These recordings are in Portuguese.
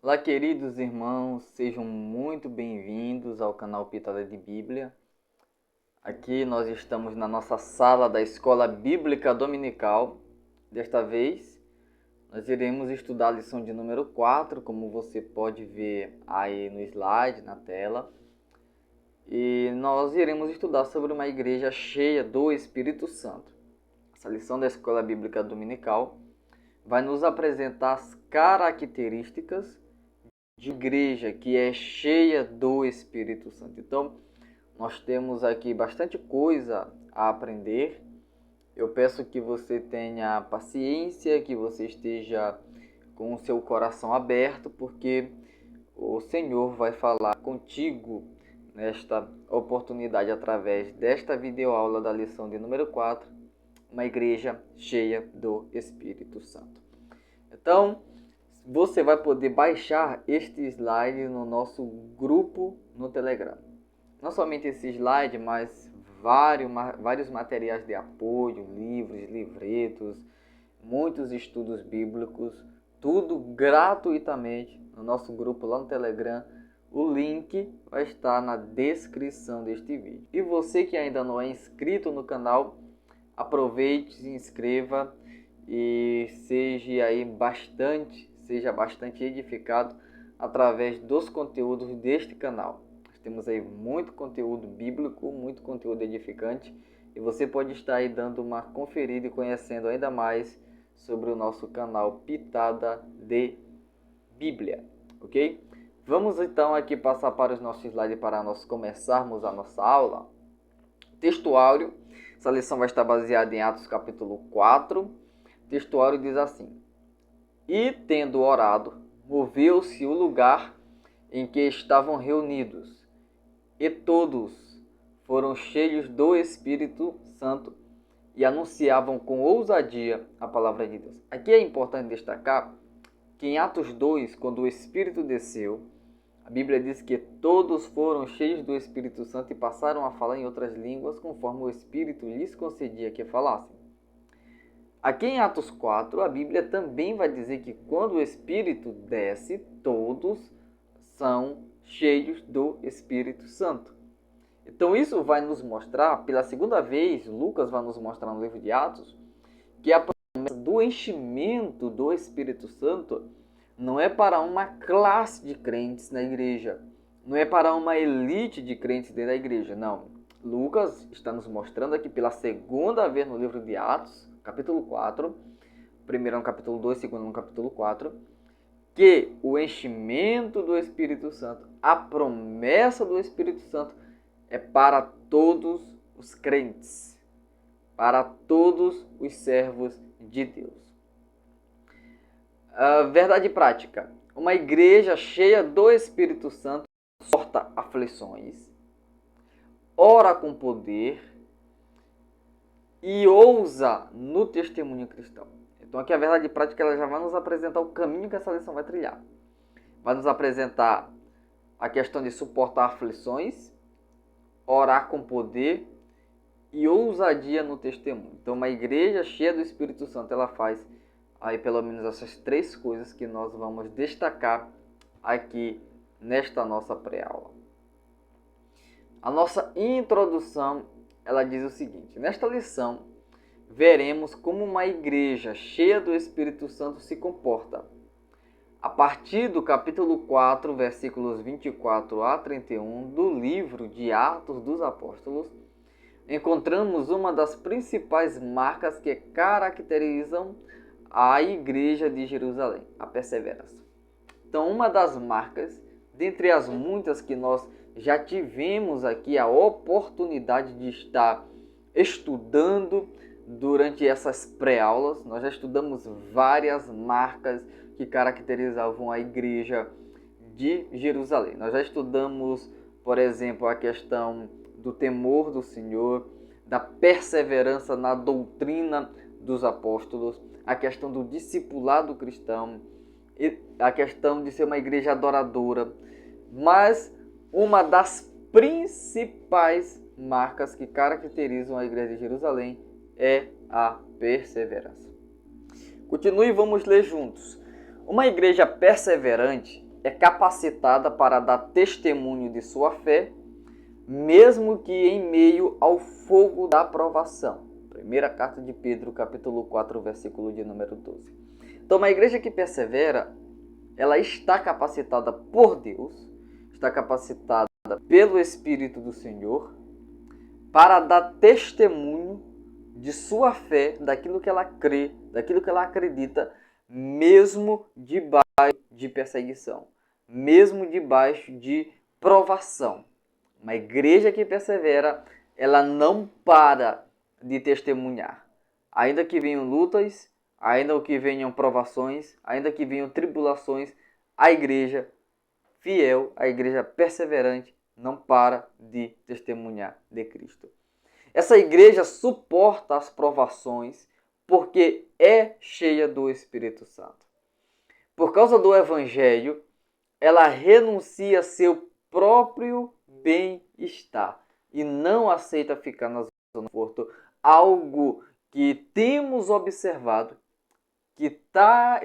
Olá, queridos irmãos, sejam muito bem-vindos ao canal Pitada de Bíblia. Aqui nós estamos na nossa sala da Escola Bíblica Dominical. Desta vez, nós iremos estudar a lição de número 4, como você pode ver aí no slide, na tela. E nós iremos estudar sobre uma igreja cheia do Espírito Santo. Essa lição da Escola Bíblica Dominical vai nos apresentar as características de igreja que é cheia do Espírito Santo. Então, nós temos aqui bastante coisa a aprender. Eu peço que você tenha paciência, que você esteja com o seu coração aberto, porque o Senhor vai falar contigo nesta oportunidade através desta videoaula da lição de número 4, uma igreja cheia do Espírito Santo. Então, você vai poder baixar este slide no nosso grupo no Telegram. Não somente esse slide, mas vários materiais de apoio, livros, livretos, muitos estudos bíblicos, tudo gratuitamente no nosso grupo lá no Telegram. O link vai estar na descrição deste vídeo. E você que ainda não é inscrito no canal, aproveite, se inscreva e seja bastante edificado através dos conteúdos deste canal. Nós temos aí muito conteúdo bíblico, muito conteúdo edificante, e você pode estar aí dando uma conferida e conhecendo ainda mais sobre o nosso canal Pitada de Bíblia, ok? Vamos então aqui passar para os nossos slides para nós começarmos a nossa aula. Textuário. Essa lição vai estar baseada em Atos capítulo 4. O textuário diz assim: E tendo orado, moveu-se o lugar em que estavam reunidos, e todos foram cheios do Espírito Santo e anunciavam com ousadia a palavra de Deus. Aqui é importante destacar que em Atos 2, quando o Espírito desceu, a Bíblia diz que todos foram cheios do Espírito Santo e passaram a falar em outras línguas, conforme o Espírito lhes concedia que falassem. Aqui em Atos 4, a Bíblia também vai dizer que quando o Espírito desce, todos são cheios do Espírito Santo. Então isso vai nos mostrar, pela segunda vez, Lucas vai nos mostrar no livro de Atos, que a promessa do enchimento do Espírito Santo não é para uma classe de crentes na igreja, não é para uma elite de crentes dentro da igreja, não. Lucas está nos mostrando aqui pela segunda vez no livro de Atos, capítulo 4, primeiro no capítulo 2, segundo no capítulo 4, que o enchimento do Espírito Santo, a promessa do Espírito Santo é para todos os crentes, para todos os servos de Deus. Verdade prática. Uma igreja cheia do Espírito Santo suporta aflições, ora com poder e ousa no testemunho cristão. Então aqui a verdade prática ela já vai nos apresentar o caminho que essa lição vai trilhar. Vai nos apresentar a questão de suportar aflições, orar com poder e ousadia no testemunho. Então uma igreja cheia do Espírito Santo ela faz aí pelo menos essas três coisas que nós vamos destacar aqui nesta nossa pré-aula. A nossa introdução ela diz o seguinte: nesta lição veremos como uma igreja cheia do Espírito Santo se comporta. A partir do capítulo 4, versículos 24 a 31 do livro de Atos dos Apóstolos, encontramos uma das principais marcas que caracterizam a igreja de Jerusalém, a perseverança. Então, uma das marcas, dentre as muitas que nós já tivemos aqui a oportunidade de estar estudando durante essas pré-aulas, nós já estudamos várias marcas que caracterizavam a igreja de Jerusalém. Nós já estudamos, por exemplo, a questão do temor do Senhor, da perseverança na doutrina dos apóstolos, a questão do discipulado cristão, a questão de ser uma igreja adoradora. Mas uma das principais marcas que caracterizam a igreja de Jerusalém é a perseverança. Continue e vamos ler juntos. Uma igreja perseverante é capacitada para dar testemunho de sua fé, mesmo que em meio ao fogo da provação. Primeira carta de Pedro, capítulo 4, versículo de número 12. Então, uma igreja que persevera, ela está capacitada por Deus, está capacitada pelo Espírito do Senhor, para dar testemunho de sua fé, daquilo que ela crê, daquilo que ela acredita, mesmo debaixo de perseguição, mesmo debaixo de provação. Uma igreja que persevera, ela não para de testemunhar. Ainda que venham lutas, ainda que venham provações, ainda que venham tribulações, a igreja fiel, a igreja perseverante, não para de testemunhar de Cristo. Essa igreja suporta as provações porque é cheia do Espírito Santo. Por causa do Evangelho, ela renuncia seu próprio bem-estar e não aceita ficar na zona de conforto, algo que temos observado que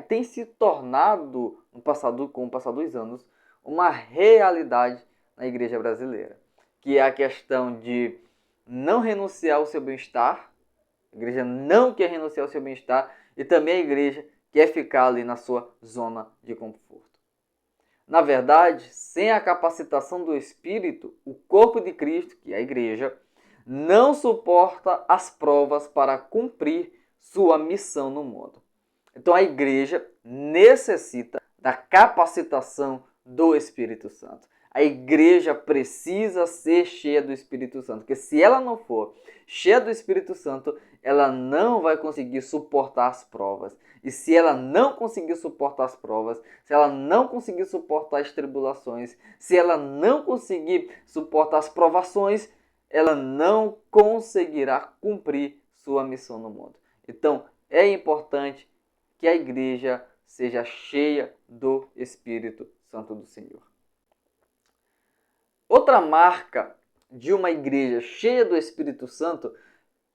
tem se tornado, com o passar dos anos, uma realidade na igreja brasileira, que é a questão de não renunciar ao seu bem-estar. A igreja não quer renunciar ao seu bem-estar e também a igreja quer ficar ali na sua zona de conforto. Na verdade, sem a capacitação do Espírito, o corpo de Cristo, que é a igreja, não suporta as provas para cumprir sua missão no mundo. Então a igreja necessita da capacitação do Espírito Santo. A igreja precisa ser cheia do Espírito Santo, porque se ela não for cheia do Espírito Santo, ela não vai conseguir suportar as provas. E se ela não conseguir suportar as provas, se ela não conseguir suportar as tribulações, se ela não conseguir suportar as provações, ela não conseguirá cumprir sua missão no mundo. Então, é importante que a igreja seja cheia do Espírito Santo do Senhor. Outra marca de uma igreja cheia do Espírito Santo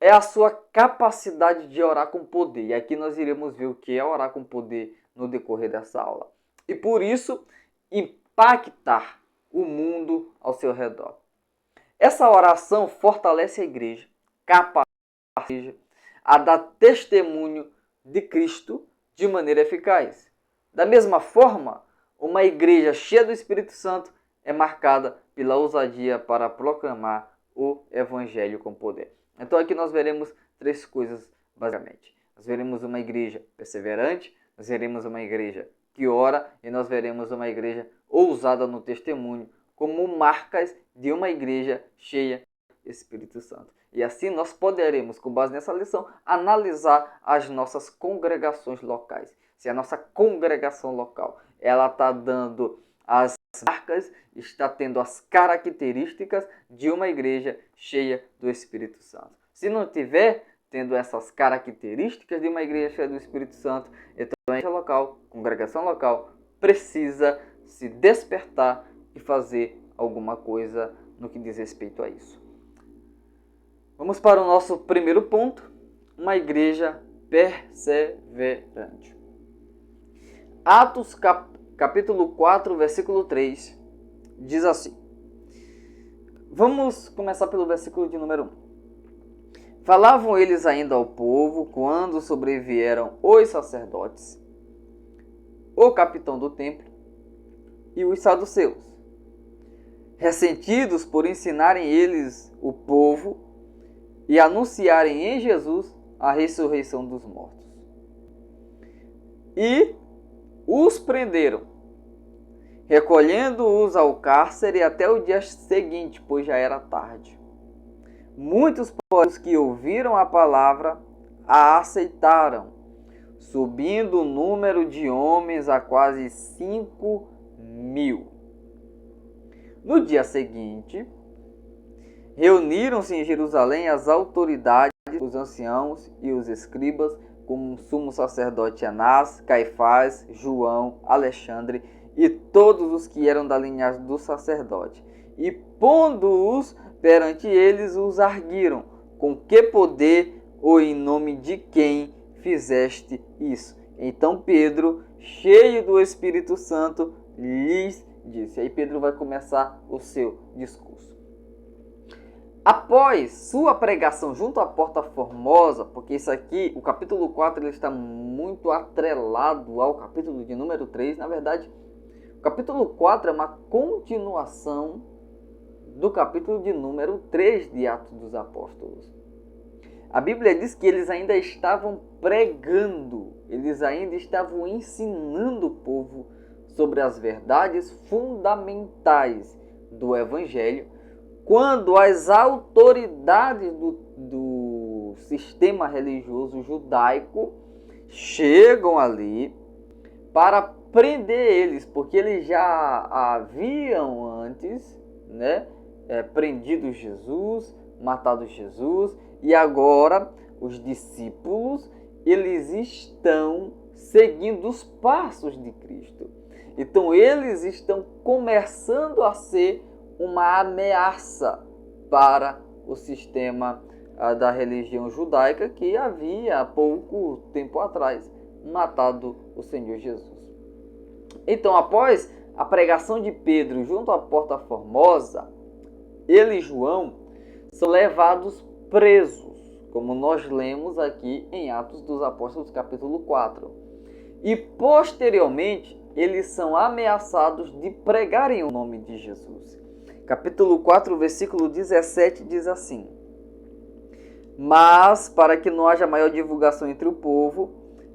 é a sua capacidade de orar com poder. E aqui nós iremos ver o que é orar com poder no decorrer dessa aula. E por isso, impactar o mundo ao seu redor. Essa oração fortalece a igreja, capacita a igreja a dar testemunho de Cristo de maneira eficaz. Da mesma forma, uma igreja cheia do Espírito Santo é marcada pela ousadia para proclamar o Evangelho com poder. Então aqui nós veremos três coisas basicamente. Nós veremos uma igreja perseverante, nós veremos uma igreja que ora e nós veremos uma igreja ousada no testemunho como marcas de uma igreja cheia do Espírito Santo. E assim nós poderemos, com base nessa lição, analisar as nossas congregações locais. Se a nossa congregação local ela está dando as marcas, está tendo as características de uma igreja cheia do Espírito Santo. Se não tiver tendo essas características de uma igreja cheia do Espírito Santo, então a igreja local, congregação local, precisa se despertar e fazer alguma coisa no que diz respeito a isso. Vamos para o nosso primeiro ponto, uma igreja perseverante. Atos capítulo 4, versículo 3, diz assim. Vamos começar pelo versículo de número 1. Falavam eles ainda ao povo quando sobrevieram os sacerdotes, o capitão do templo e os saduceus, ressentidos por ensinarem eles o povo e anunciarem em Jesus a ressurreição dos mortos. E os prenderam, recolhendo-os ao cárcere até o dia seguinte, pois já era tarde. Muitos, porém, que ouviram a palavra, a aceitaram, subindo o número de homens a quase 5.000. No dia seguinte, reuniram-se em Jerusalém as autoridades, os anciãos e os escribas, como o sumo sacerdote Anás, Caifás, João, Alexandre e todos os que eram da linhagem do sacerdote. E pondo-os perante eles, os arguiram: com que poder ou em nome de quem fizeste isso? Então Pedro, cheio do Espírito Santo, lhes disse. Aí Pedro vai começar o seu discurso. Após sua pregação junto à Porta Formosa, porque isso aqui, o capítulo 4, ele está muito atrelado ao capítulo de número 3. Na verdade, o capítulo 4 é uma continuação do capítulo de número 3 de Atos dos Apóstolos. A Bíblia diz que eles ainda estavam pregando, eles ainda estavam ensinando o povo sobre as verdades fundamentais do Evangelho, quando as autoridades do sistema religioso judaico chegam ali para prender eles, porque eles já haviam antes, prendido Jesus, matado Jesus, e agora os discípulos, eles estão seguindo os passos de Cristo. Então eles estão começando a ser uma ameaça para o sistema da religião judaica que havia há pouco tempo atrás matado o Senhor Jesus. Então, após a pregação de Pedro junto à Porta Formosa, ele e João são levados presos, como nós lemos aqui em Atos dos Apóstolos capítulo 4. E posteriormente, eles são ameaçados de pregarem o nome de Jesus. Capítulo 4, versículo 17 diz assim: mas, para que não haja maior divulgação entre o povo,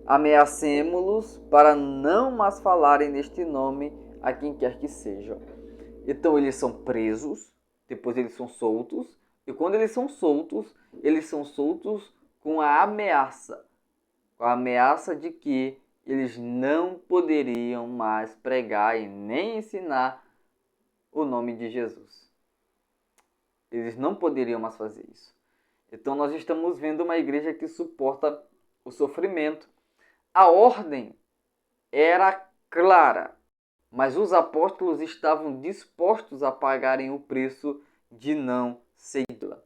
ameacemo-los para não mais falarem neste nome a quem quer que sejam. Então eles são presos, depois eles são soltos, e quando eles são soltos com a ameaça de que eles não poderiam mais pregar e nem ensinar o nome de Jesus. Eles não poderiam mais fazer isso. Então nós estamos vendo uma igreja que suporta o sofrimento. A ordem era clara, mas os apóstolos estavam dispostos a pagarem o preço de não segui-la.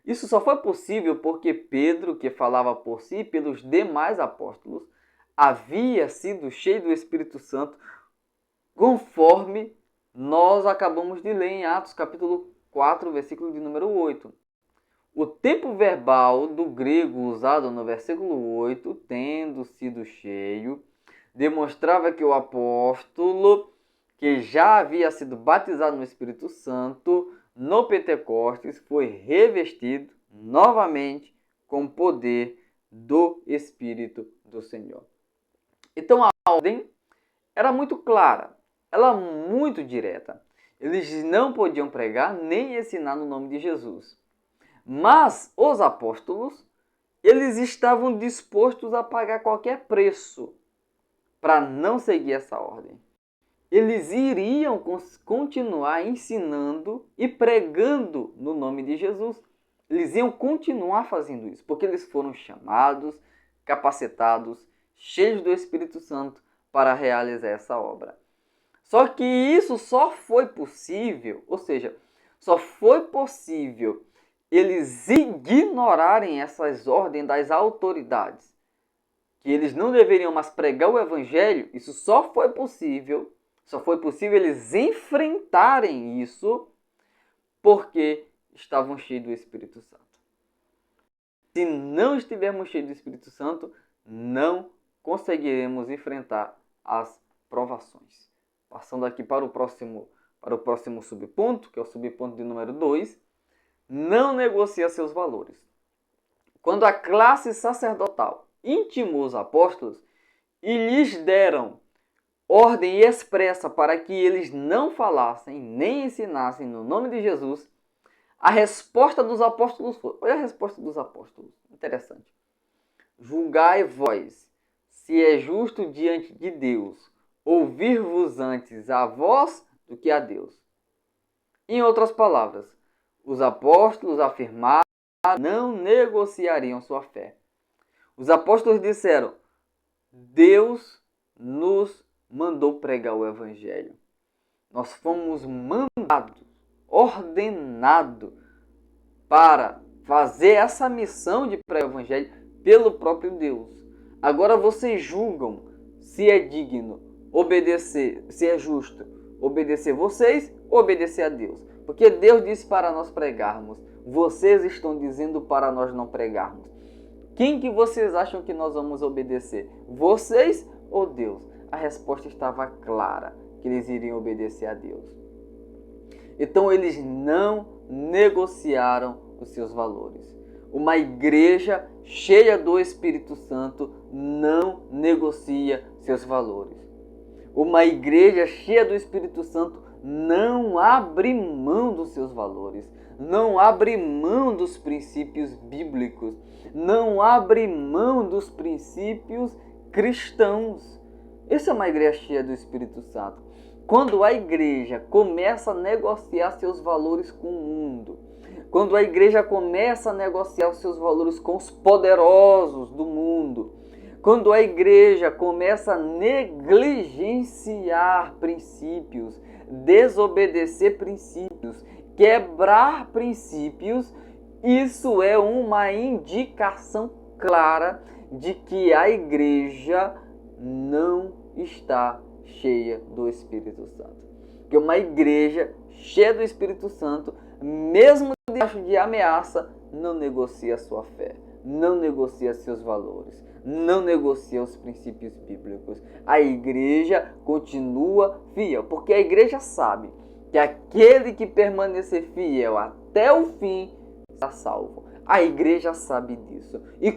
Isso só foi possível porque Pedro, que falava por si, pelos demais apóstolos, havia sido cheio do Espírito Santo, conforme nós acabamos de ler em Atos capítulo 4, versículo de número 8. O tempo verbal do grego usado no versículo 8, tendo sido cheio, demonstrava que o apóstolo, que já havia sido batizado no Espírito Santo, no Pentecostes, foi revestido novamente com o poder do Espírito do Senhor. Então a ordem era muito clara, ela muito direta. Eles não podiam pregar nem ensinar no nome de Jesus. Mas os apóstolos, eles estavam dispostos a pagar qualquer preço para não seguir essa ordem. Eles iriam continuar ensinando e pregando no nome de Jesus. Eles iam continuar fazendo isso, porque eles foram chamados, capacitados, cheios do Espírito Santo para realizar essa obra. Só que isso só foi possível, só foi possível eles ignorarem essas ordens das autoridades, que eles não deveriam mais pregar o Evangelho. Isso só foi possível eles enfrentarem isso porque estavam cheios do Espírito Santo. Se não estivermos cheios do Espírito Santo, não conseguiremos enfrentar as provações. Passando aqui para o próximo subponto, que é o subponto de número 2, não negocia seus valores. Quando a classe sacerdotal intimou os apóstolos e lhes deram ordem expressa para que eles não falassem nem ensinassem no nome de Jesus, a resposta dos apóstolos foi... Olha a resposta dos apóstolos, interessante. Julgai vós, se é justo diante de Deus, ouvir-vos antes a vós do que a Deus. Em outras palavras, os apóstolos afirmaram que não negociariam sua fé. Os apóstolos disseram: Deus nos mandou pregar o Evangelho. Nós fomos mandados, ordenados para fazer essa missão de pregar o Evangelho pelo próprio Deus. Agora vocês julgam se é digno obedecer, se é justo obedecer vocês ou obedecer a Deus. Porque Deus disse para nós pregarmos, vocês estão dizendo para nós não pregarmos. Quem que vocês acham que nós vamos obedecer? Vocês ou Deus? A resposta estava clara, que eles iriam obedecer a Deus. Então eles não negociaram os seus valores. Uma igreja cheia do Espírito Santo não negocia seus valores. Uma igreja cheia do Espírito Santo não abre mão dos seus valores, não abre mão dos princípios bíblicos, não abre mão dos princípios cristãos. Essa é uma igreja cheia do Espírito Santo. Quando a igreja começa a negociar seus valores com o mundo, quando a igreja começa a negociar os seus valores com os poderosos do mundo, quando a igreja começa a negligenciar princípios, desobedecer princípios, quebrar princípios, isso é uma indicação clara de que a igreja não está cheia do Espírito Santo. Que uma igreja cheia do Espírito Santo, mesmo debaixo de ameaça, não negocia a sua fé, não negocia seus valores, não negocia os princípios bíblicos. A igreja continua fiel, porque a igreja sabe que aquele que permanecer fiel até o fim está salvo. A igreja sabe disso. E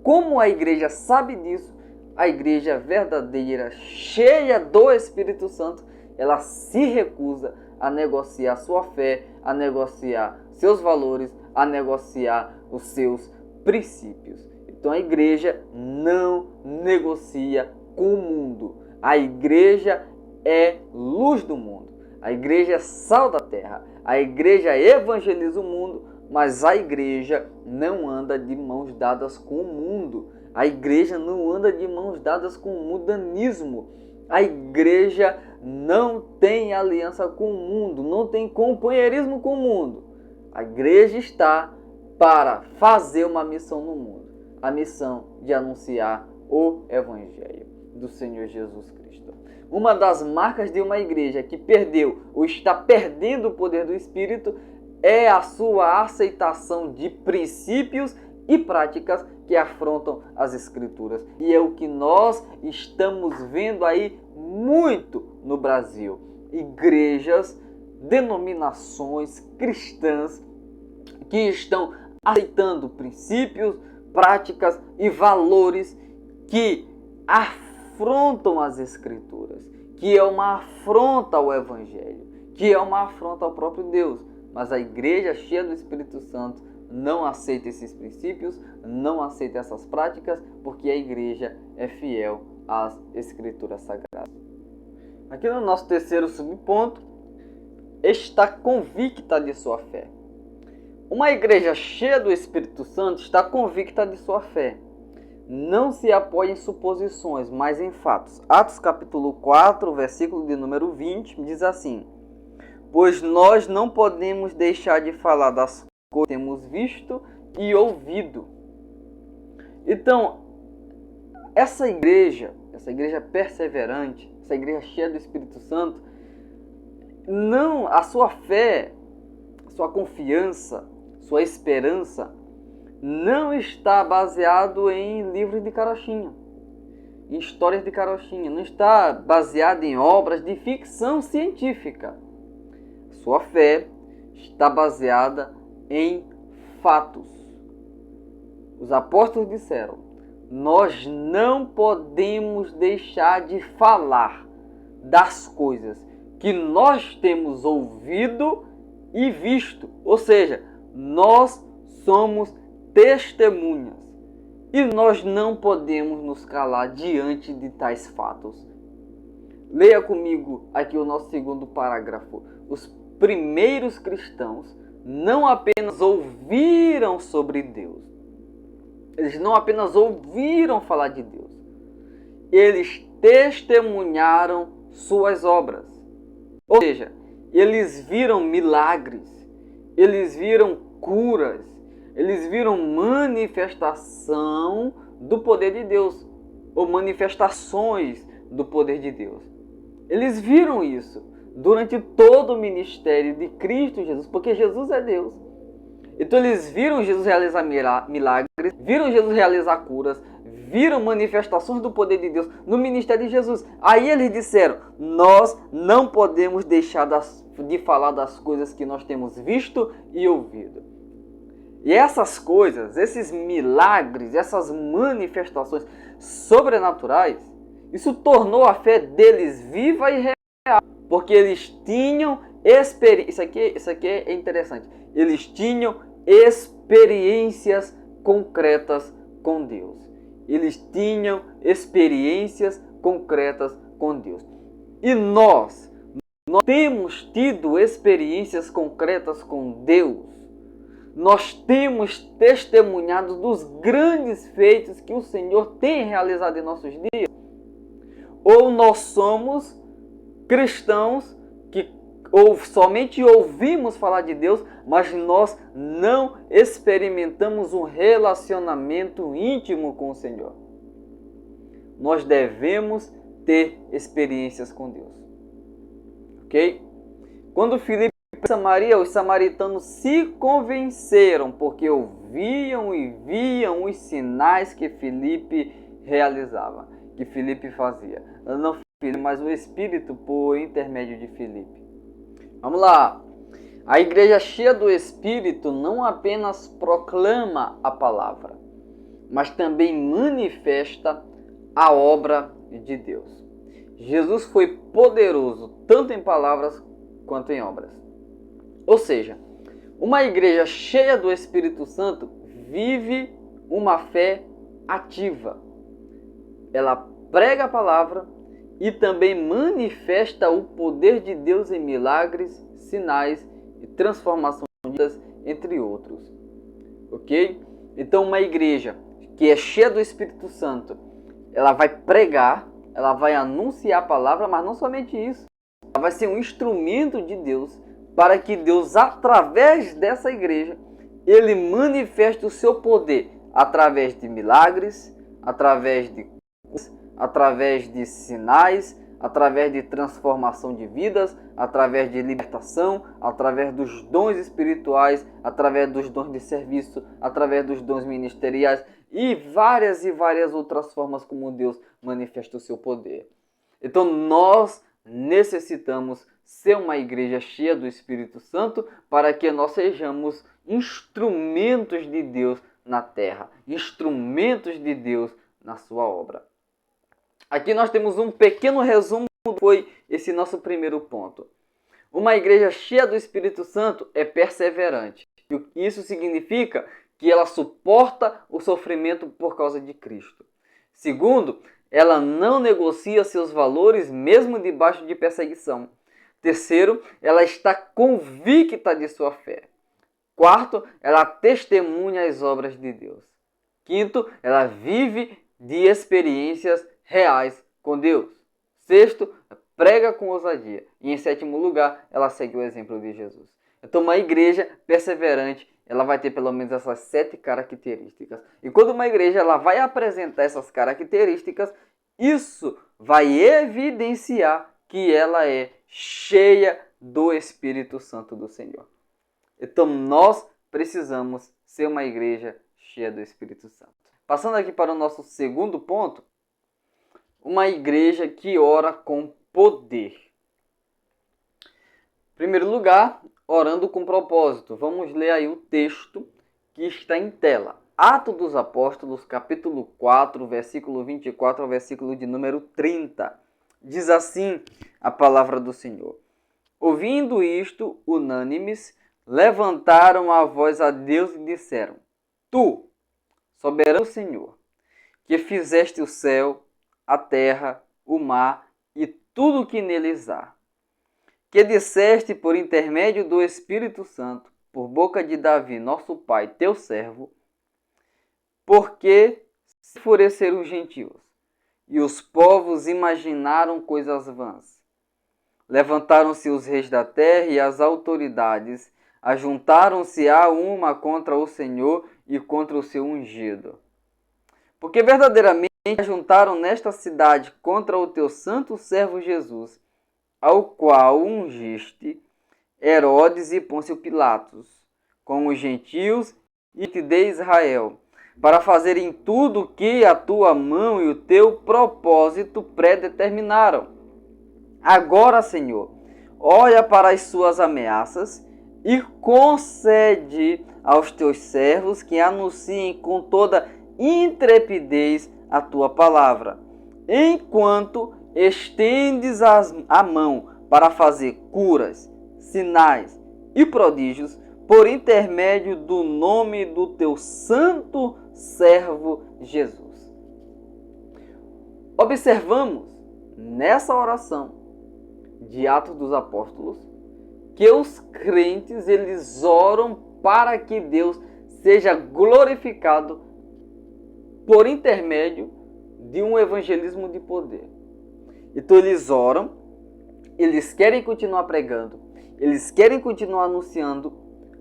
como a igreja sabe disso, a igreja verdadeira, cheia do Espírito Santo, ela se recusa a negociar sua fé, a negociar seus valores, a negociar os seus princípios. Então a igreja não negocia com o mundo. A igreja é luz do mundo. A igreja é sal da terra. A igreja evangeliza o mundo, mas a igreja não anda de mãos dadas com o mundo. A igreja não anda de mãos dadas com o mundanismo. A igreja não tem aliança com o mundo, não tem companheirismo com o mundo. A igreja está para fazer uma missão no mundo. A missão de anunciar o Evangelho do Senhor Jesus Cristo. Uma das marcas de uma igreja que perdeu ou está perdendo o poder do Espírito é a sua aceitação de princípios e práticas que afrontam as Escrituras. E é o que nós estamos vendo aí muito no Brasil. Igrejas, denominações cristãs que estão aceitando princípios, práticas e valores que afrontam as Escrituras, que é uma afronta ao Evangelho, que é uma afronta ao próprio Deus. Mas a igreja cheia do Espírito Santo não aceita esses princípios, não aceita essas práticas, porque a igreja é fiel às Escrituras Sagradas. Aqui no nosso terceiro subponto, está convicta de sua fé. Uma igreja cheia do Espírito Santo está convicta de sua fé. Não se apoia em suposições, mas em fatos. Atos capítulo 4, versículo de número 20, diz assim: pois nós não podemos deixar de falar das coisas que temos visto e ouvido. Então, essa igreja perseverante, essa igreja cheia do Espírito Santo, não, a sua fé, a sua confiança, sua esperança não está baseado em livros de carochinha, em histórias de carochinha, não está baseado em obras de ficção científica. Sua fé está baseada em fatos. Os apóstolos disseram: nós não podemos deixar de falar das coisas que nós temos ouvido e visto. Ou seja, nós somos testemunhas e nós não podemos nos calar diante de tais fatos. Leia comigo aqui o nosso segundo parágrafo. Os primeiros cristãos não apenas ouviram sobre Deus, eles não apenas ouviram falar de Deus, eles testemunharam suas obras. Ou seja, eles viram milagres, eles viram curas, eles viram manifestação do poder de Deus. ou manifestações do poder de Deus. Eles viram isso durante todo o ministério de Cristo Jesus, porque Jesus é Deus. Então eles viram Jesus realizar milagres, viram Jesus realizar curas, viram manifestações do poder de Deus no ministério de Jesus. Aí eles disseram: nós não podemos deixar de falar das coisas que nós temos visto e ouvido. E essas coisas, esses milagres, essas manifestações sobrenaturais, isso tornou a fé deles viva e real, porque eles tinham experiência. Isso aqui é interessante. Eles tinham experiências concretas com Deus. Eles tinham experiências concretas com Deus. E nós temos tido experiências concretas com Deus. Nós temos testemunhado dos grandes feitos que o Senhor tem realizado em nossos dias. Ou nós somos cristãos que somente ouvimos falar de Deus, mas nós não experimentamos um relacionamento íntimo com o Senhor. Nós devemos ter experiências com Deus. Ok? Quando Filipe foi para Samaria, os samaritanos se convenceram, porque ouviam e viam os sinais que Filipe realizava, que Filipe fazia. Não Filipe, mas o Espírito por intermédio de Filipe. Vamos lá. A igreja cheia do Espírito não apenas proclama a palavra, mas também manifesta a obra de Deus. Jesus foi poderoso tanto em palavras quanto em obras. Ou seja, uma igreja cheia do Espírito Santo vive uma fé ativa. Ela prega a palavra e também manifesta o poder de Deus em milagres, sinais e transformações, entre outros. Ok? Então uma igreja que é cheia do Espírito Santo, ela vai pregar, ela vai anunciar a palavra, mas não somente isso. Ela vai ser um instrumento de Deus para que Deus, através dessa igreja, Ele manifeste o seu poder através de milagres, através de através de sinais, através de transformação de vidas, através de libertação, através dos dons espirituais, através dos dons de serviço, através dos dons ministeriais e várias outras formas como Deus manifesta o seu poder. Então nós necessitamos ser uma igreja cheia do Espírito Santo para que nós sejamos instrumentos de Deus na terra, instrumentos de Deus na sua obra. Aqui nós temos um pequeno resumo do que foi esse nosso primeiro ponto. Uma igreja cheia do Espírito Santo é perseverante. E isso significa que ela suporta o sofrimento por causa de Cristo. Segundo, ela não negocia seus valores mesmo debaixo de perseguição. Terceiro, ela está convicta de sua fé. Quarto, ela testemunha as obras de Deus. Quinto, ela vive de experiências reais com Deus. Sexto, prega com ousadia. E em sétimo lugar, ela segue o exemplo de Jesus. Então uma igreja perseverante, ela vai ter pelo menos essas 7 características. E quando uma igreja ela vai apresentar essas características, isso vai evidenciar que ela é cheia do Espírito Santo do Senhor. Então nós precisamos ser uma igreja cheia do Espírito Santo. Passando aqui para o nosso segundo ponto, uma igreja que ora com poder. Em primeiro lugar, orando com propósito. Vamos ler aí o texto que está em tela. Atos dos Apóstolos, capítulo 4, versículo 24 ao versículo de número 30. Diz assim a palavra do Senhor. Ouvindo isto, unânimes, levantaram a voz a Deus e disseram: Tu, soberano Senhor, que fizeste o céu, a terra, o mar e tudo o que neles há, que disseste por intermédio do Espírito Santo, por boca de Davi, nosso pai, teu servo, porque se enfureceram os gentios, e os povos imaginaram coisas vãs. Levantaram-se os reis da terra e as autoridades, ajuntaram-se a uma contra o Senhor e contra o seu ungido. Porque verdadeiramente ajuntaram nesta cidade contra o teu santo servo Jesus, ao qual ungiste Herodes e Pôncio Pilatos, com os gentios e de Israel, para fazerem tudo o que a tua mão e o teu propósito predeterminaram. Agora, Senhor, olha para as suas ameaças e concede aos teus servos que anunciem com toda intrepidez a tua palavra, enquanto estendes a mão para fazer curas, sinais e prodígios por intermédio do nome do teu santo servo Jesus. Observamos nessa oração de Atos dos Apóstolos que os crentes eles oram para que Deus seja glorificado por intermédio de um evangelismo de poder. Então eles oram, eles querem continuar pregando, eles querem continuar anunciando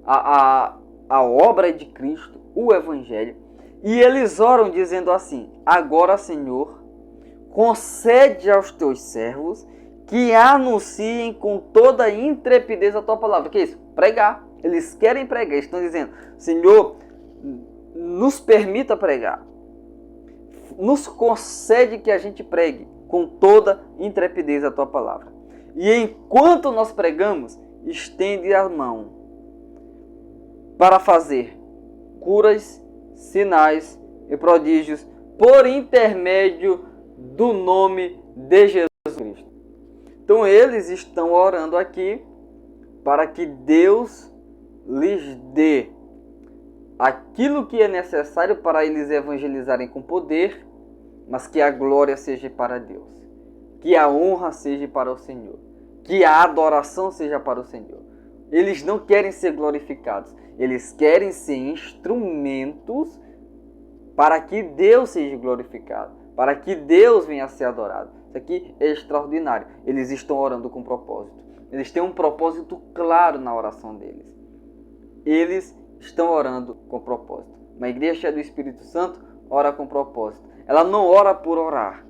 a obra de Cristo, o Evangelho, e eles oram dizendo assim: agora, Senhor, concede aos teus servos que anunciem com toda intrepidez a tua palavra. O que é isso? Pregar. Eles querem pregar, estão dizendo: Senhor, nos permita pregar. Nos concede que a gente pregue com toda intrepidez a tua palavra. E enquanto nós pregamos, estende a mão para fazer curas, sinais e prodígios por intermédio do nome de Jesus Cristo. Então eles estão orando aqui para que Deus lhes dê aquilo que é necessário para eles evangelizarem com poder, mas que a glória seja para Deus, que a honra seja para o Senhor, que a adoração seja para o Senhor. Eles não querem ser glorificados, eles querem ser instrumentos para que Deus seja glorificado, para que Deus venha a ser adorado. Isso aqui é extraordinário. Eles estão orando com propósito. Eles têm um propósito claro na oração deles. Eles estão orando com propósito. Uma igreja cheia do Espírito Santo ora com propósito. Ela não ora por orar.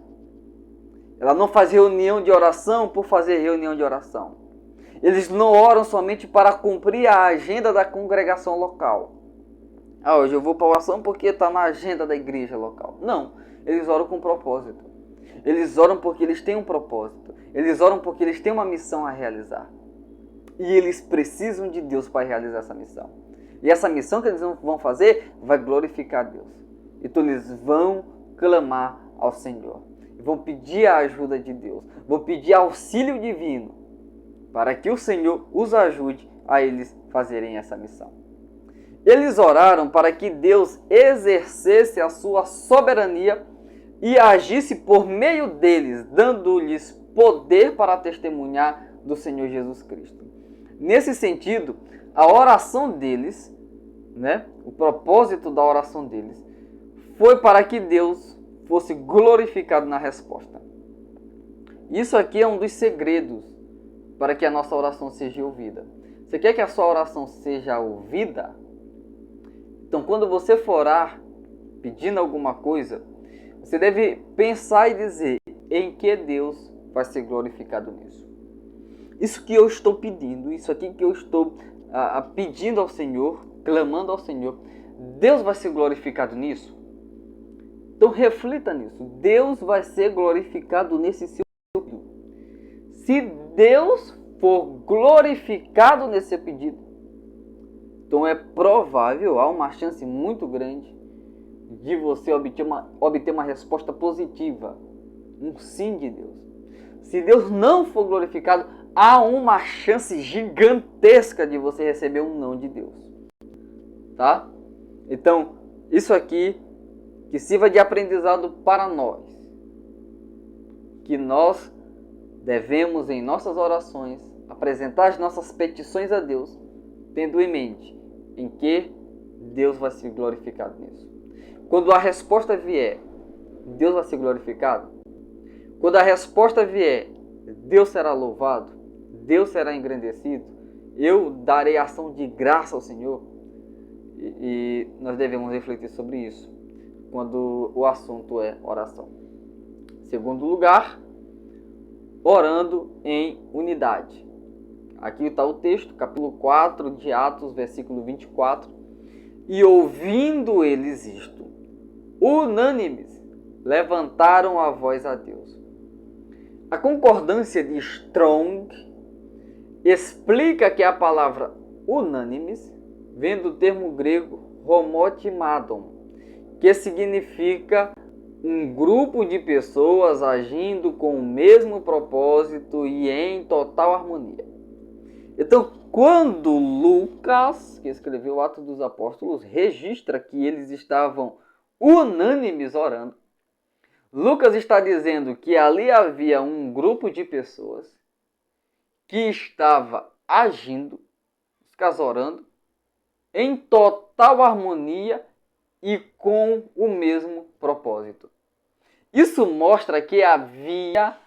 Ela não faz reunião de oração por fazer reunião de oração. Eles não oram somente para cumprir a agenda da congregação local. Hoje eu vou para a oração porque está na agenda da igreja local. Não, eles oram com propósito. Eles oram porque eles têm um propósito. Eles oram porque eles têm uma missão a realizar. E eles precisam de Deus para realizar essa missão. E essa missão que eles vão fazer vai glorificar Deus. Então eles vão clamar ao Senhor. Vão pedir a ajuda de Deus. Vão pedir auxílio divino para que o Senhor os ajude a eles fazerem essa missão. Eles oraram para que Deus exercesse a sua soberania e agisse por meio deles, dando-lhes poder para testemunhar do Senhor Jesus Cristo. Nesse sentido, a oração deles, o propósito da oração deles, foi para que Deus fosse glorificado na resposta. Isso aqui é um dos segredos para que a nossa oração seja ouvida. Você quer que a sua oração seja ouvida? Então, quando você for orar, pedindo alguma coisa, você deve pensar e dizer em que Deus vai ser glorificado nisso. Isso que eu estou pedindo, isso aqui que eu estou pedindo ao Senhor, clamando ao Senhor, Deus vai ser glorificado nisso? Então reflita nisso. Deus vai ser glorificado nesse seu pedido. Se Deus for glorificado nesse seu pedido, então é provável, há uma chance muito grande de você obter uma resposta positiva, um sim de Deus. Se Deus não for glorificado, há uma chance gigantesca de você receber um não de Deus. Tá? Então, isso aqui que sirva de aprendizado para nós, que nós devemos em nossas orações apresentar as nossas petições a Deus, tendo em mente em que Deus vai ser glorificado nisso. Quando a resposta vier, Deus vai ser glorificado. Quando a resposta vier, Deus será louvado, Deus será engrandecido, eu darei ação de graça ao Senhor. E nós devemos refletir sobre isso. quando o assunto é oração. Segundo lugar, orando em unidade. Aqui está o texto, capítulo 4 de Atos, versículo 24. E ouvindo eles isto, unânimes, levantaram a voz a Deus. A concordância de Strong explica que a palavra unânimes vem do termo grego homotimadon, que significa um grupo de pessoas agindo com o mesmo propósito e em total harmonia. Então, quando Lucas, que escreveu o Atos dos Apóstolos, registra que eles estavam unânimes orando, Lucas está dizendo que ali havia um grupo de pessoas que estava agindo, orando, em total harmonia e com o mesmo propósito. Isso mostra que havia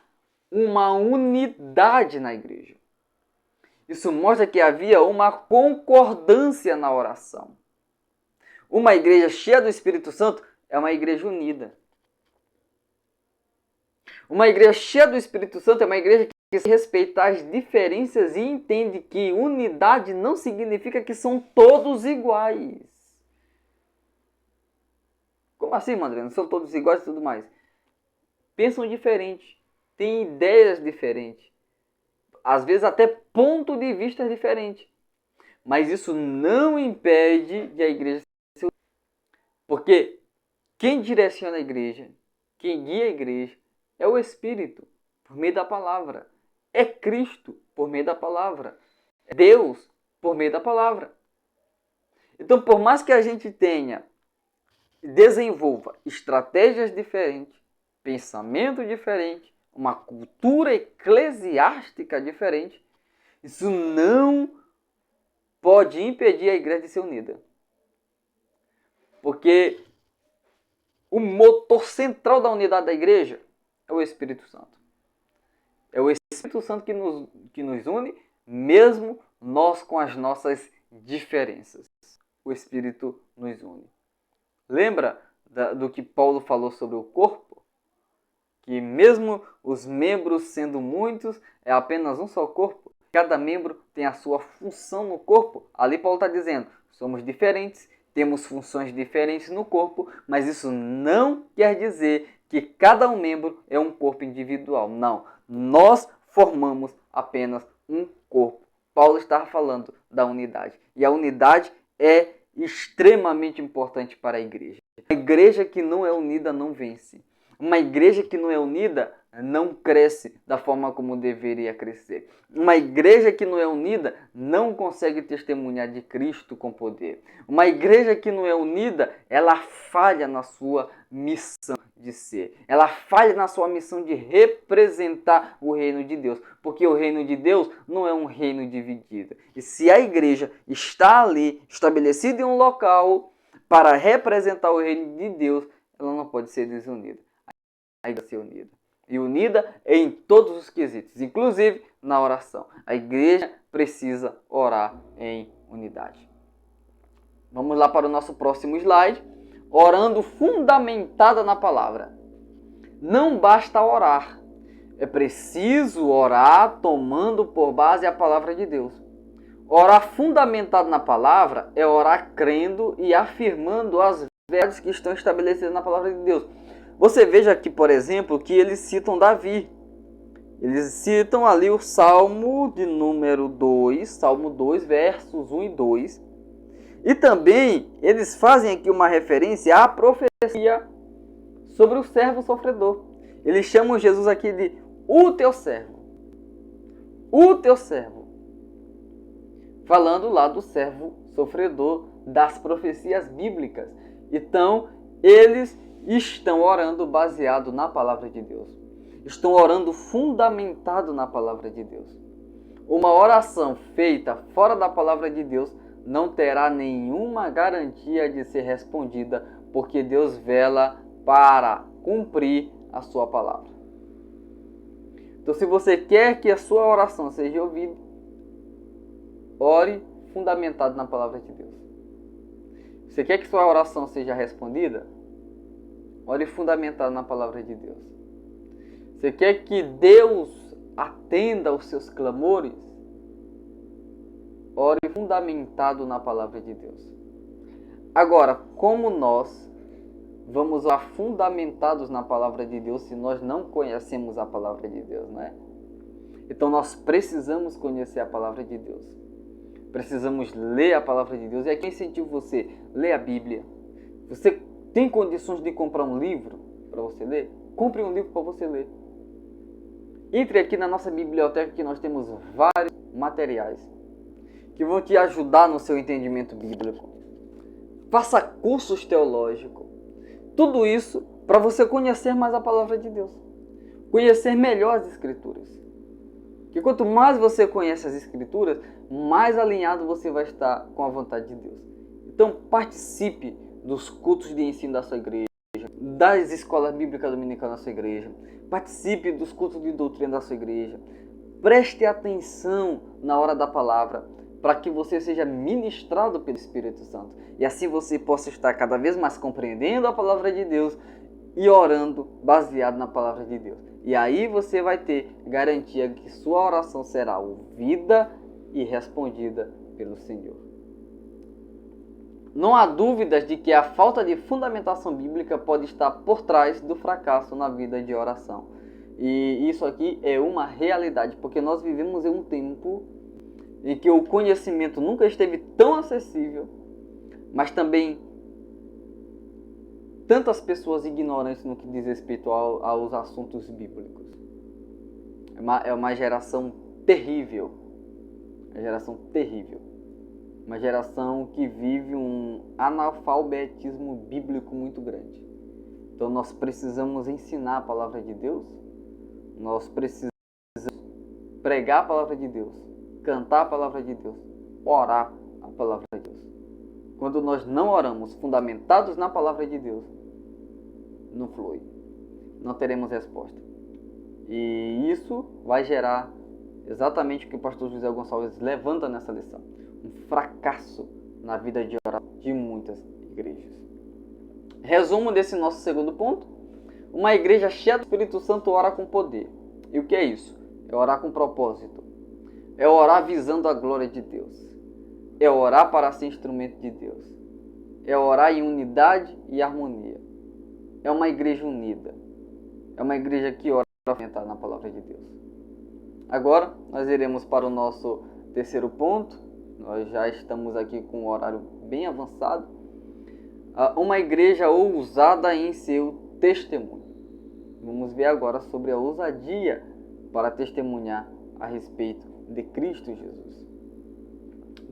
uma unidade na igreja. Isso mostra que havia uma concordância na oração. Uma igreja cheia do Espírito Santo é uma igreja unida. Uma igreja cheia do Espírito Santo é uma igreja que respeita as diferenças e entende que unidade não significa que são todos iguais. Como assim, André? Não são todos iguais e tudo mais? Pensam diferente, têm ideias diferentes, às vezes até ponto de vista diferente. Mas isso não impede de a igreja ser unida. Porque quem direciona a igreja, quem guia a igreja, é o Espírito, por meio da palavra. É Cristo, por meio da palavra. É Deus, por meio da palavra. Então, por mais que a gente desenvolva estratégias diferentes, pensamento diferente, uma cultura eclesiástica diferente, isso não pode impedir a igreja de ser unida. Porque o motor central da unidade da igreja é o Espírito Santo. É o Espírito Santo que nos une, mesmo nós com as nossas diferenças. O Espírito nos une. Lembra do que Paulo falou sobre o corpo? Que mesmo os membros sendo muitos, é apenas um só corpo. Cada membro tem a sua função no corpo. Ali Paulo está dizendo, somos diferentes, temos funções diferentes no corpo, mas isso não quer dizer que cada um membro é um corpo individual. Não, nós formamos apenas um corpo. Paulo está falando da unidade. E a unidade é extremamente importante para a igreja. Uma igreja que não é unida não vence. Uma igreja que não é unida não cresce da forma como deveria crescer. Uma igreja que não é unida não consegue testemunhar de Cristo com poder. Uma igreja que não é unida, ela falha na sua missão de ser. Ela falha na sua missão de representar o reino de Deus. Porque o reino de Deus não é um reino dividido. E se a igreja está ali, estabelecida em um local para representar o reino de Deus, ela não pode ser desunida. A igreja ser unida. E unida em todos os quesitos, inclusive na oração. A igreja precisa orar em unidade. Vamos lá para o nosso próximo slide. Orando fundamentada na palavra. Não basta orar. É preciso orar tomando por base a palavra de Deus. Orar fundamentado na palavra é orar crendo e afirmando as verdades que estão estabelecidas na palavra de Deus. Você veja aqui, por exemplo, que eles citam Davi. Eles citam ali o Salmo de número 2, Salmo 2, versos 1 e 2. E também eles fazem aqui uma referência à profecia sobre o servo sofredor. Eles chamam Jesus aqui de o teu servo. O teu servo. Falando lá do servo sofredor das profecias bíblicas. Então, eles estão orando baseado na palavra de Deus. Estão orando fundamentado na palavra de Deus. Uma oração feita fora da palavra de Deus não terá nenhuma garantia de ser respondida, porque Deus vela para cumprir a sua palavra. Então, se você quer que a sua oração seja ouvida, ore fundamentado na palavra de Deus. Você quer que sua oração seja respondida? Ore fundamentado na palavra de Deus. Você quer que Deus atenda aos seus clamores? Ore fundamentado na palavra de Deus. Agora, como nós vamos orar fundamentados na palavra de Deus se nós não conhecemos a palavra de Deus, não é? Então nós precisamos conhecer a palavra de Deus. Precisamos ler a palavra de Deus. E aqui eu incentivo você, ler a Bíblia. Você tem condições de comprar um livro para você ler? Compre um livro para você ler. Entre aqui na nossa biblioteca que nós temos vários materiais que vão te ajudar no seu entendimento bíblico. Faça cursos teológicos. Tudo isso para você conhecer mais a palavra de Deus. Conhecer melhor as Escrituras. Que quanto mais você conhece as Escrituras, mais alinhado você vai estar com a vontade de Deus. Então participe dos cultos de ensino da sua igreja, das escolas bíblicas dominicais da sua igreja. Participe dos cultos de doutrina da sua igreja. Preste atenção na hora da palavra, para que você seja ministrado pelo Espírito Santo. E assim você possa estar cada vez mais compreendendo a palavra de Deus e orando baseado na palavra de Deus. E aí você vai ter garantia que sua oração será ouvida e respondida pelo Senhor. Não há dúvidas de que a falta de fundamentação bíblica pode estar por trás do fracasso na vida de oração. E isso aqui é uma realidade, porque nós vivemos em um tempo em que o conhecimento nunca esteve tão acessível, mas também tantas pessoas ignorantes no que diz respeito aos assuntos bíblicos. É uma geração terrível. Uma geração terrível. Uma geração que vive um analfabetismo bíblico muito grande. Então nós precisamos ensinar a palavra de Deus. Nós precisamos pregar a palavra de Deus. Cantar a palavra de Deus. Orar a palavra de Deus. Quando nós não oramos fundamentados na palavra de Deus, não flui. Não teremos resposta. E isso vai gerar exatamente o que o pastor José Gonçalves levanta nessa lição. Um fracasso na vida de oração de muitas igrejas. Resumo desse nosso segundo ponto. Uma igreja cheia do Espírito Santo ora com poder. E o que é isso? É orar com propósito. É orar visando a glória de Deus. É orar para ser instrumento de Deus. É orar em unidade e harmonia. É uma igreja unida. É uma igreja que ora para na palavra de Deus. Agora, nós iremos para o nosso terceiro ponto. Nós já estamos aqui com um horário bem avançado. Uma igreja ousada em seu testemunho. Vamos ver agora sobre a ousadia para testemunhar a respeito de Cristo Jesus.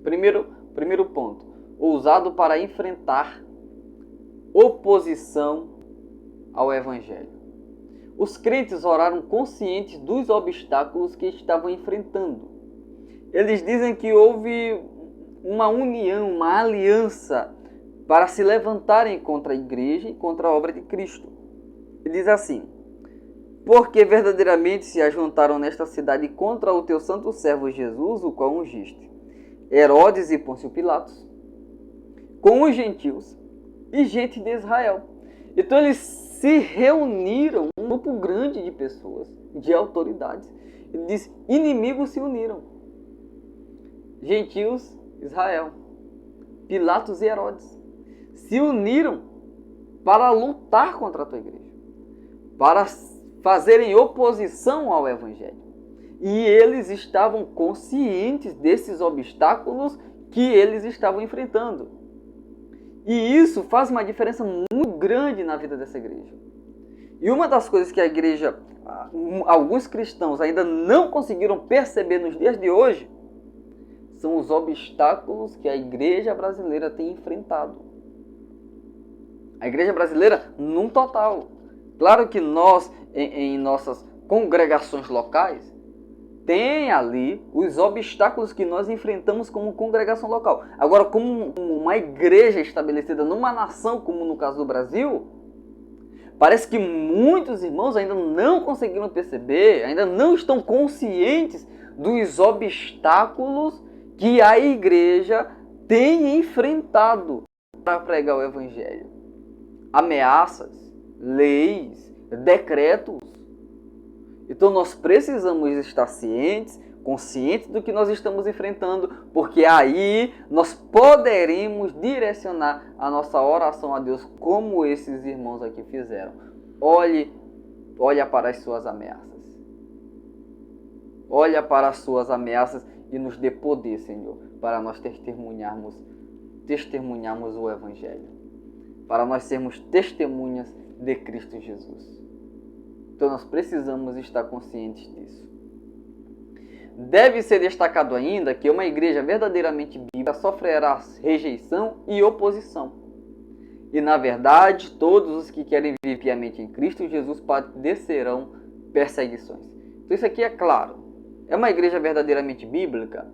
Primeiro ponto. Ousado para enfrentar oposição ao Evangelho. Os crentes oraram conscientes dos obstáculos que estavam enfrentando. Eles dizem que houve uma união, uma aliança para se levantarem contra a igreja e contra a obra de Cristo. Ele diz assim: porque verdadeiramente se ajuntaram nesta cidade contra o teu santo servo Jesus, o qual ungiste, Herodes e Pôncio Pilatos, com os gentios e gente de Israel. Então eles se reuniram, um grupo grande de pessoas, de autoridades. Ele diz: inimigos se uniram. Gentios, Israel, Pilatos e Herodes se uniram para lutar contra a tua igreja, para fazerem oposição ao Evangelho. E eles estavam conscientes desses obstáculos que eles estavam enfrentando. E isso faz uma diferença muito grande na vida dessa igreja. E uma das coisas que a igreja, alguns cristãos ainda não conseguiram perceber nos dias de hoje, são os obstáculos que a igreja brasileira tem enfrentado. A igreja brasileira num total. Claro que nós, em nossas congregações locais, tem ali os obstáculos que nós enfrentamos como congregação local. Agora, como uma igreja estabelecida numa nação, como no caso do Brasil, parece que muitos irmãos ainda não conseguiram perceber, ainda não estão conscientes dos obstáculos que a igreja tem enfrentado para pregar o Evangelho. Ameaças, leis, decretos. Então nós precisamos estar cientes, conscientes do que nós estamos enfrentando, porque aí nós poderemos direcionar a nossa oração a Deus, como esses irmãos aqui fizeram. Olha para as suas ameaças. Olha para as suas ameaças e nos dê poder, Senhor, para nós testemunharmos o Evangelho, para nós sermos testemunhas de Cristo Jesus. Então nós precisamos estar conscientes disso. Deve ser destacado ainda que uma igreja verdadeiramente bíblica sofrerá rejeição e oposição. E na verdade, todos os que querem viver piamente em Cristo Jesus padecerão perseguições. Então isso aqui é claro. É uma igreja verdadeiramente bíblica?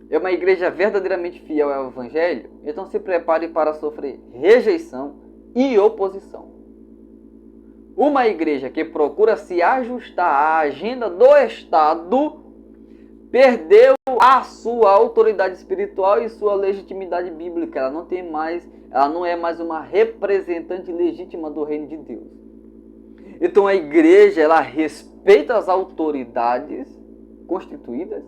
É uma igreja verdadeiramente fiel ao Evangelho? Então se prepare para sofrer rejeição e oposição. Uma igreja que procura se ajustar à agenda do Estado perdeu a sua autoridade espiritual e sua legitimidade bíblica. Ela não é mais uma representante legítima do reino de Deus. Então a igreja, ela respeita as autoridades constituídas,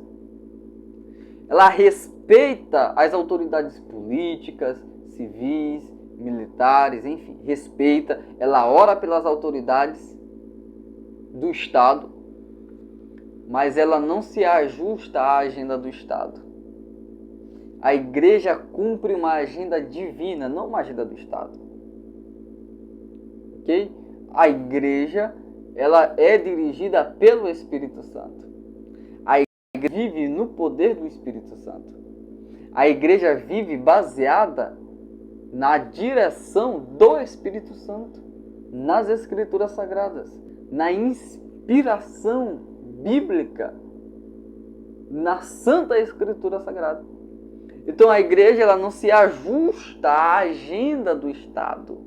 ela respeita as autoridades políticas, civis, militares, enfim, respeita, ela ora pelas autoridades do Estado, mas ela não se ajusta à agenda do Estado. A igreja cumpre uma agenda divina, não uma agenda do Estado. Ok? A igreja, ela é dirigida pelo Espírito Santo. A igreja vive no poder do Espírito Santo. A igreja vive baseada na direção do Espírito Santo, nas Escrituras Sagradas, na inspiração bíblica, na Santa Escritura Sagrada. Então a igreja, ela não se ajusta à agenda do Estado.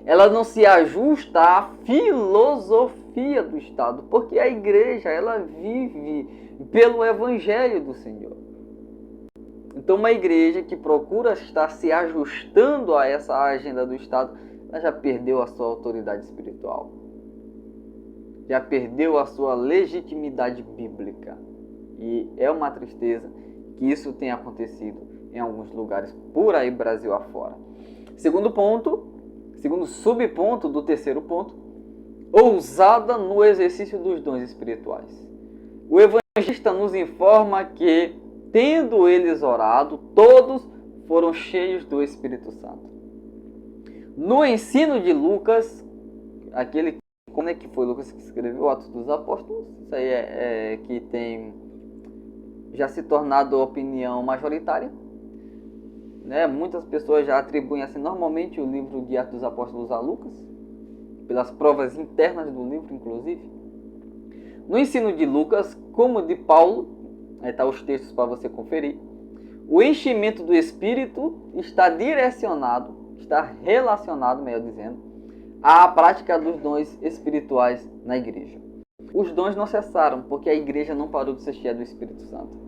Ela não se ajusta à filosofia do Estado, porque a igreja, ela vive pelo Evangelho do Senhor. Então uma igreja que procura estar se ajustando a essa agenda do Estado, ela já perdeu a sua autoridade espiritual. Já perdeu a sua legitimidade bíblica. E é uma tristeza que isso tenha acontecido em alguns lugares por aí, Brasil afora. Segundo subponto do terceiro ponto, ousada no exercício dos dons espirituais. O evangelista nos informa que, tendo eles orado, todos foram cheios do Espírito Santo. No ensino de Lucas, como é que foi Lucas que escreveu Atos dos Apóstolos? Isso aí é que tem já se tornado opinião majoritária. Né? Muitas pessoas já atribuem assim, normalmente o livro de Atos dos Apóstolos a Lucas, pelas provas internas do livro, inclusive. No ensino de Lucas, como de Paulo, aí está os textos para você conferir, o enchimento do Espírito está relacionado, melhor dizendo, à prática dos dons espirituais na igreja. Os dons não cessaram, porque a igreja não parou de ser cheia do Espírito Santo.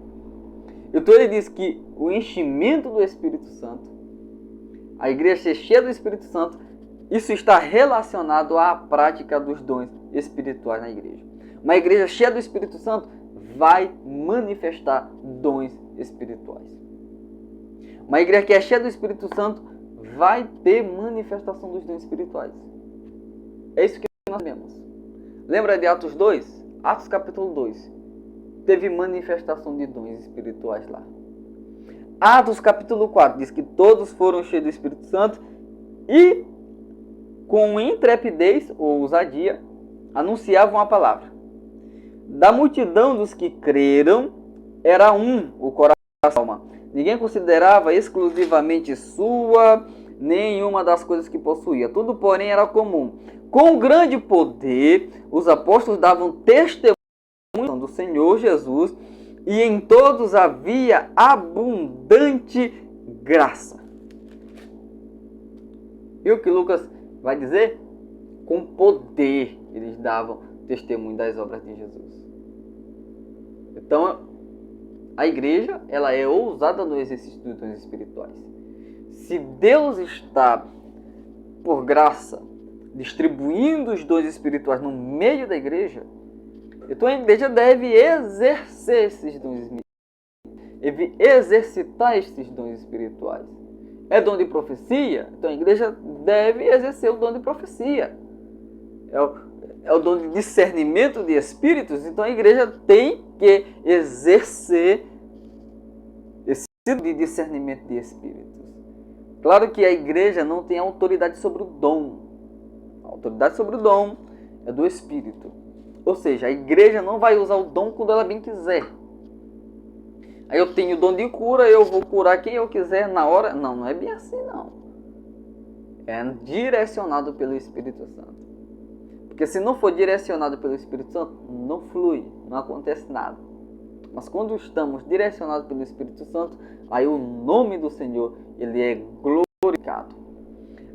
Então ele diz que o enchimento do Espírito Santo, a igreja ser cheia do Espírito Santo, isso está relacionado à prática dos dons espirituais na igreja. Uma igreja cheia do Espírito Santo vai manifestar dons espirituais. Uma igreja que é cheia do Espírito Santo vai ter manifestação dos dons espirituais. É isso que nós vemos. Lembra de Atos 2? Atos capítulo 2. Teve manifestação de dons espirituais lá. Atos capítulo 4 diz que todos foram cheios do Espírito Santo e, com intrepidez ou ousadia, anunciavam a palavra. Da multidão dos que creram, era o coração da alma. Ninguém considerava exclusivamente sua nenhuma das coisas que possuía. Tudo, porém, era comum. Com grande poder, os apóstolos davam testemunho do Senhor Jesus, e em todos havia abundante graça. E o que Lucas vai dizer? Com poder eles davam testemunho das obras de Jesus. Então, a igreja, ela é ousada no exercício dos dons espirituais. Se Deus está, por graça, distribuindo os dons espirituais no meio da igreja, então a igreja deve exercer esses dons espirituais, deve exercitar esses dons espirituais. É dom de profecia? Então a igreja deve exercer o dom de profecia. É o dom de discernimento de espíritos, então a igreja tem que exercer esse tipo de discernimento de espíritos. Claro que a igreja não tem autoridade sobre o dom. A autoridade sobre o dom é do Espírito. Ou seja, a igreja não vai usar o dom quando ela bem quiser. Aí eu tenho o dom de cura, eu vou curar quem eu quiser na hora. Não, não é bem assim não. É direcionado pelo Espírito Santo. Porque se não for direcionado pelo Espírito Santo, não flui, não acontece nada. Mas quando estamos direcionados pelo Espírito Santo, aí o nome do Senhor, ele é glorificado.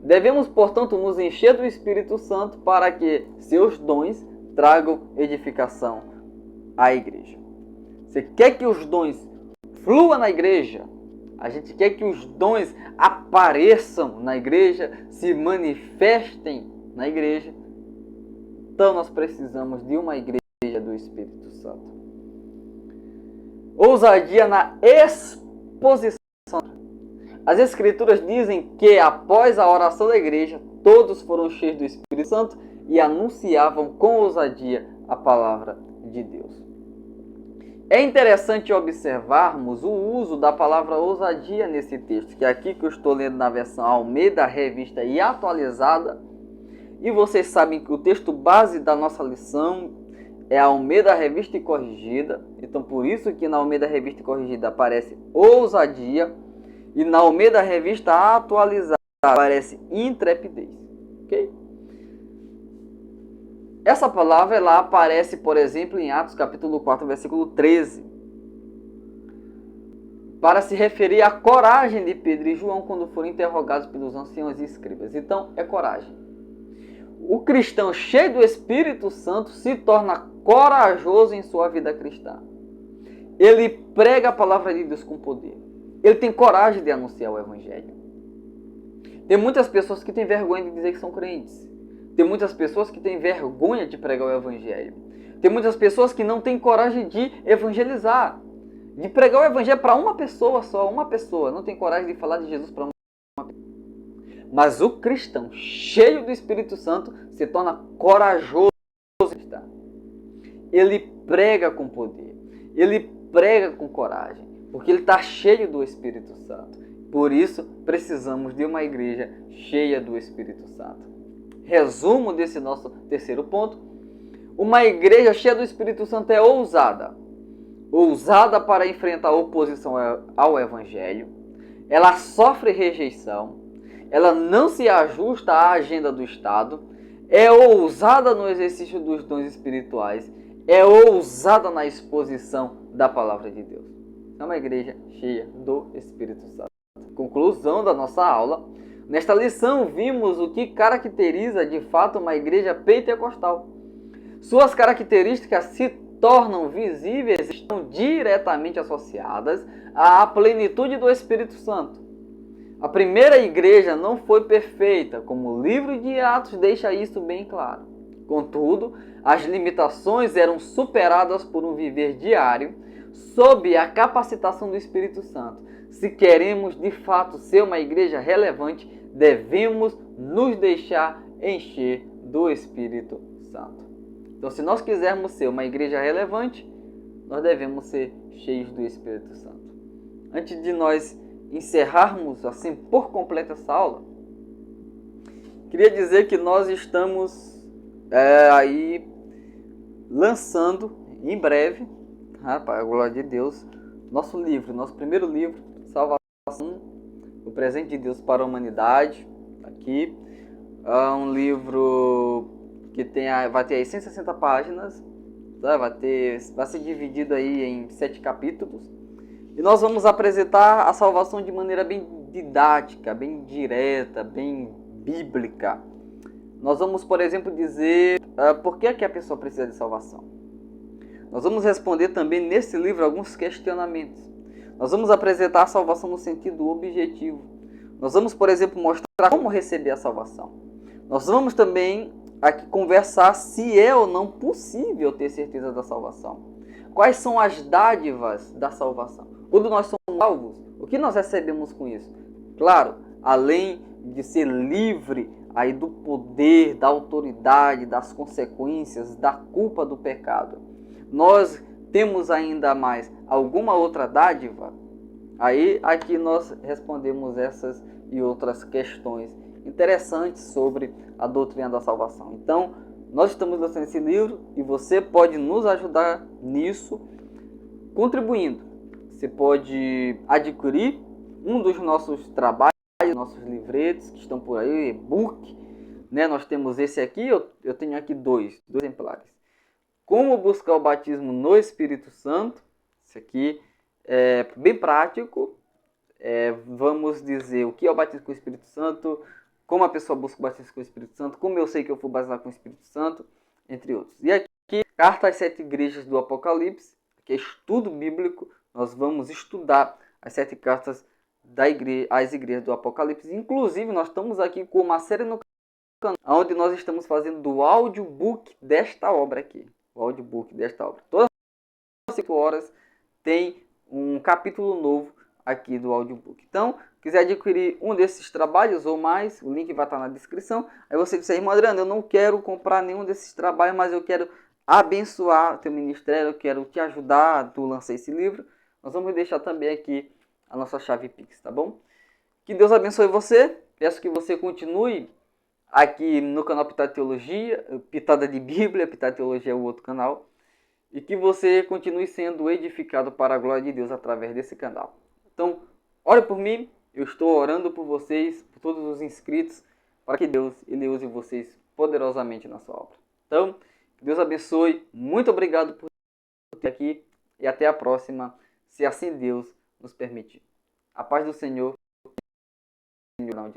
Devemos, portanto, nos encher do Espírito Santo para que seus dons tragam edificação à igreja. Você quer que os dons fluam na igreja? A gente quer que os dons apareçam na igreja, se manifestem na igreja. Então nós precisamos de uma igreja do Espírito Santo. Ousadia na exposição. As Escrituras dizem que após a oração da igreja, todos foram cheios do Espírito Santo e anunciavam com ousadia a palavra de Deus. É interessante observarmos o uso da palavra ousadia nesse texto, que é aqui que eu estou lendo na versão Almeida, Revista e Atualizada. E vocês sabem que o texto base da nossa lição é a Almeida Revista e Corrigida. Então, por isso que na Almeida Revista e Corrigida aparece ousadia e na Almeida Revista Atualizada aparece intrepidez. Ok? Essa palavra ela aparece, por exemplo, em Atos capítulo 4, versículo 13, para se referir à coragem de Pedro e João quando foram interrogados pelos anciãos e escribas. Então, é coragem. O cristão cheio do Espírito Santo se torna corajoso em sua vida cristã. Ele prega a palavra de Deus com poder. Ele tem coragem de anunciar o Evangelho. Tem muitas pessoas que têm vergonha de dizer que são crentes. Tem muitas pessoas que têm vergonha de pregar o Evangelho. Tem muitas pessoas que não têm coragem de evangelizar. De pregar o Evangelho para uma pessoa só. Uma pessoa não tem coragem de falar de Jesus para uma pessoa. Mas o cristão cheio do Espírito Santo se torna corajoso. Ele prega com poder. Ele prega com coragem. Porque ele está cheio do Espírito Santo. Por isso, precisamos de uma igreja cheia do Espírito Santo. Resumo desse nosso terceiro ponto. Uma igreja cheia do Espírito Santo é ousada. Ousada para enfrentar a oposição ao Evangelho. Ela sofre rejeição. Ela não se ajusta à agenda do Estado. É ousada no exercício dos dons espirituais. É ousada na exposição da palavra de Deus. É uma igreja cheia do Espírito Santo. Conclusão da nossa aula. Nesta lição vimos o que caracteriza de fato uma igreja pentecostal. Suas características se tornam visíveis e estão diretamente associadas à plenitude do Espírito Santo. A primeira igreja não foi perfeita, como o livro de Atos deixa isso bem claro. Contudo, as limitações eram superadas por um viver diário sob a capacitação do Espírito Santo. Se queremos de fato ser uma igreja relevante, devemos nos deixar encher do Espírito Santo. Então, se nós quisermos ser uma igreja relevante, nós devemos ser cheios do Espírito Santo. Antes de nós encerrarmos assim por completo essa aula, queria dizer que nós estamos aí lançando em breve, para a glória de Deus, nosso livro, nosso primeiro livro, Salvação, o presente de Deus para a humanidade. Aqui é um livro que vai ter aí 160 páginas, tá? Vai ser dividido aí em 7 capítulos. E nós vamos apresentar a salvação de maneira bem didática, bem direta, bem bíblica. Nós vamos, por exemplo, dizer por que a pessoa precisa de salvação. Nós vamos responder também nesse livro alguns questionamentos. Nós vamos apresentar a salvação no sentido objetivo. Nós vamos, por exemplo, mostrar como receber a salvação. Nós vamos também aqui conversar se é ou não possível ter certeza da salvação. Quais são as dádivas da salvação? Quando nós somos salvos, o que nós recebemos com isso? Claro, além de ser livre aí do poder, da autoridade, das consequências, da culpa do pecado, nós temos ainda mais alguma outra dádiva? Aí aqui nós respondemos essas e outras questões interessantes sobre a doutrina da salvação. Então, nós estamos lançando esse livro e você pode nos ajudar nisso contribuindo. Você pode adquirir um dos nossos trabalhos, nossos livretos que estão por aí, e-book, né? Nós temos esse aqui, eu tenho aqui dois exemplares. Como buscar o batismo no Espírito Santo. Esse aqui é bem prático. Vamos dizer o que é o batismo com o Espírito Santo, como a pessoa busca o batismo com o Espírito Santo, como eu sei que eu vou batizar com o Espírito Santo, entre outros. E aqui, Carta às 7 Igrejas do Apocalipse, que é estudo bíblico. Nós vamos estudar as 7 cartas às igrejas do Apocalipse. Inclusive, nós estamos aqui com uma série no canal, onde nós estamos fazendo o audiobook desta obra aqui. O audiobook desta obra. Todas as 5 horas tem um capítulo novo aqui do audiobook. Então, quiser adquirir um desses trabalhos ou mais, o link vai estar na descrição. Aí você diz, irmão Adriano, eu não quero comprar nenhum desses trabalhos, mas eu quero abençoar teu ministério, eu quero te ajudar a tu lançar esse livro. Nós vamos deixar também aqui a nossa chave Pix, tá bom? Que Deus abençoe você. Peço que você continue aqui no canal Pitada Teologia, Pitada de Bíblia, Pitada Teologia é o outro canal. E que você continue sendo edificado para a glória de Deus através desse canal. Então, ore por mim, eu estou orando por vocês, por todos os inscritos, para que Deus ele use vocês poderosamente na sua obra. Então, que Deus abençoe, muito obrigado por estar aqui e até a próxima, se assim Deus nos permitir. A paz do Senhor, de nós.